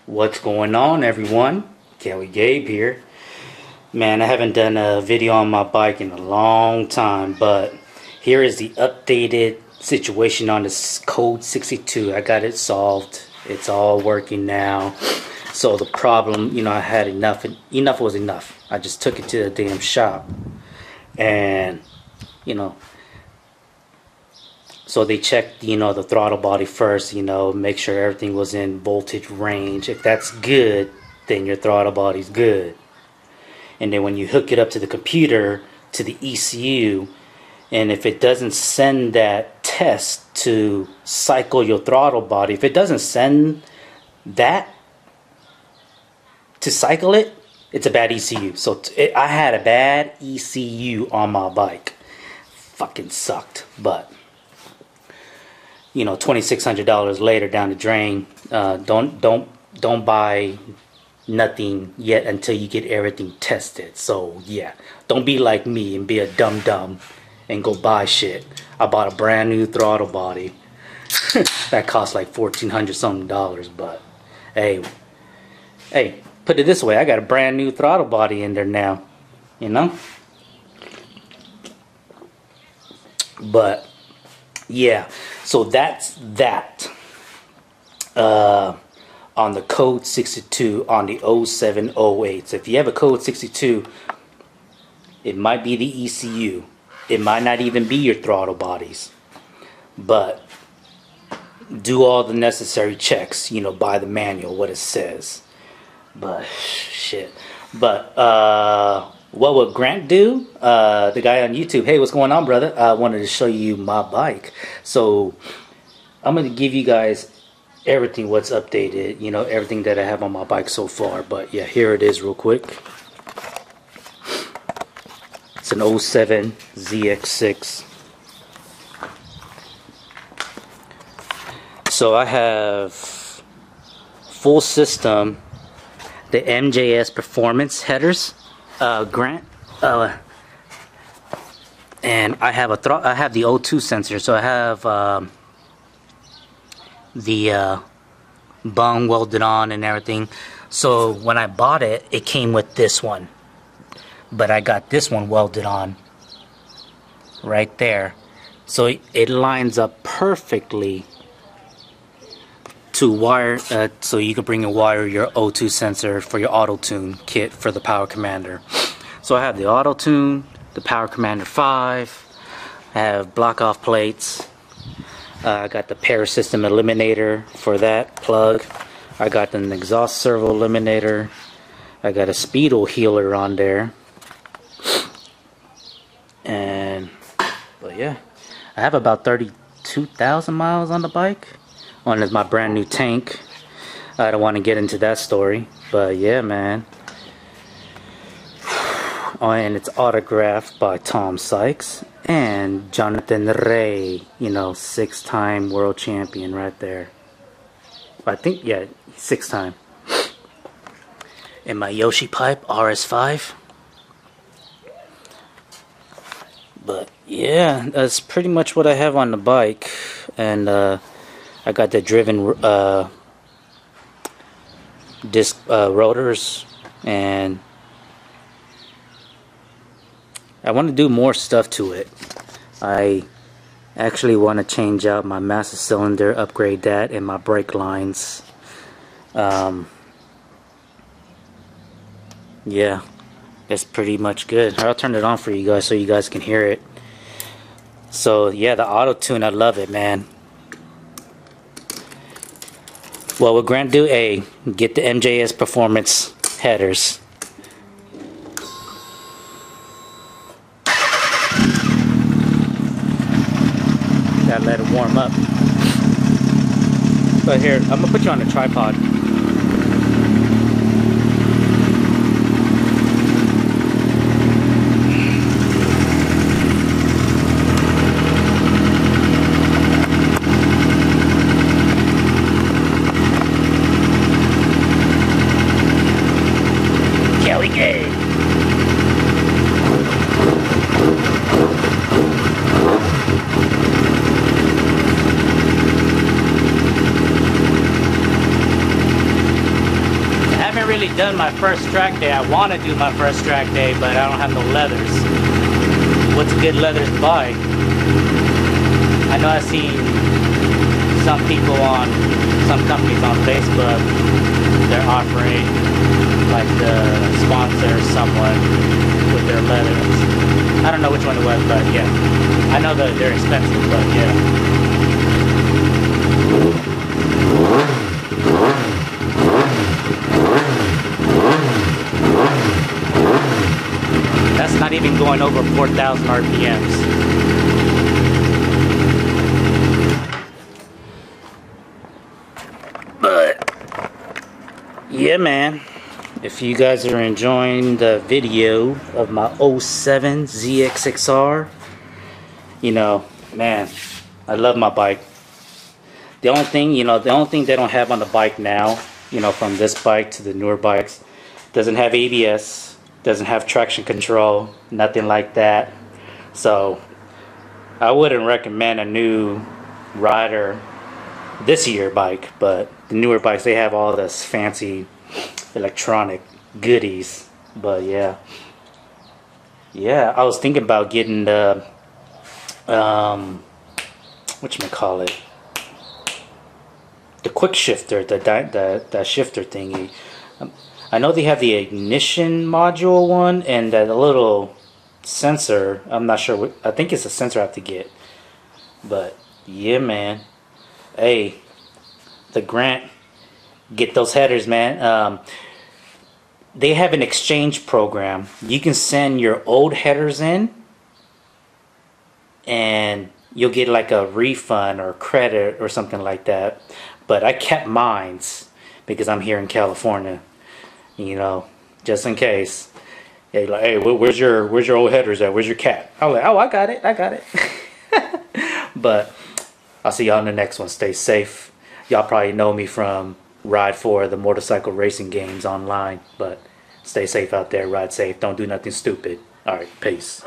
What's going on, everyone? KawiGabe here. Man, I haven't done a video on my bike in a long time, but here is the updated situation on this code 62. I got it solved. It's all working now. So the problem, I had enough was enough. I just took it to the damn shop, and so they checked, the throttle body first, make sure everything was in voltage range. If that's good, then your throttle body's good. And then when you hook it up to the computer, to the ECU, and if it doesn't send that test to cycle your throttle body, if it doesn't send that to cycle it, it's a bad ECU. So I had a bad ECU on my bike. Fucking sucked, but $2,600 later down the drain. Don't buy nothing yet until you get everything tested. So yeah, don't be like me and be a dumb and go buy shit. I bought a brand new throttle body that cost like $1,400 something, but hey, put it this way, I got a brand new throttle body in there now, but yeah, so that's that on the code 62 on the 0708. So if you have a code 62, it might be the ECU. It might not even be your throttle bodies. But do all the necessary checks, by the manual, what it says. But shit. But what would Grant do? The guy on YouTube, hey, what's going on, brother? I wanted to show you my bike. So I'm going to give you guys everything what's updated, everything that I have on my bike so far. But yeah, here it is real quick. It's an 07 ZX6. So I have full system, the MJS performance headers, Grant, and I have the O2 sensor. So I have the bung welded on and everything. So when I bought it, it came with this one, but I got this one welded on right there, so it lines up perfectly to wire, so you can bring and wire your O2 sensor for your auto tune kit for the Power Commander. So I have the auto tune, the Power Commander 5, I have block off plates, I got the pair system eliminator for that plug, I got an exhaust servo eliminator, I got a Speedo Healer on there, but yeah, I have about 32,000 miles on the bike. One is my brand new tank. I don't want to get into that story, but yeah, man. Oh, and it's autographed by Tom Sykes and Jonathan Ray, 6-time world champion right there. I think, yeah, 6-time. And my Yoshi pipe RS5. But yeah, that's pretty much what I have on the bike. And I got the driven disc rotors, and I want to do more stuff to it. I actually want to change out my master cylinder, upgrade that, and my brake lines. Yeah, that's pretty much good. I'll turn it on for you guys so you guys can hear it. So yeah, the auto tune, I love it, man. Well, what Grant do? Get the MJS performance headers. Gotta let it warm up. But here, I'm gonna put you on a tripod. haven't really done my first track day. I want to do my first track day, but I don't have no leathers. What's a good leathers to buy? I know I've seen some people on, some companies on Facebook, they're offering like to sponsor someone with their leathers. I don't know which one it was, but yeah. I know that they're expensive, but yeah. That's not even going over 4,000 RPMs. But yeah, man, if you guys are enjoying the video of my 07 ZX6R, you know, man, I love my bike. The only thing, you know, the only thing they don't have on the bike now, you know, from this bike to the newer bikes, doesn't have ABS, doesn't have traction control, nothing like that. So I wouldn't recommend a new rider this year bike, but the newer bikes, they have all this fancy electronic goodies. But yeah, I was thinking about getting the whatchamacallit, the quick shifter, the shifter thingy. I know they have the ignition module one and that little sensor. I'm not sure what, I think it's a sensor I have to get. But yeah, man, hey, the Grant, get those headers, man. They have an exchange program. You can send your old headers in and you'll get like a refund or credit or something like that. But I kept mines because I'm here in California, you know, just in case. Hey, like, hey, where's your old headers at? Where's your cat? I'm like, oh, I got it. But I'll see y'all in the next one. Stay safe. Y'all probably know me from Ride 4, the motorcycle racing games online. But stay safe out there. Ride safe. Don't do nothing stupid. All right, peace.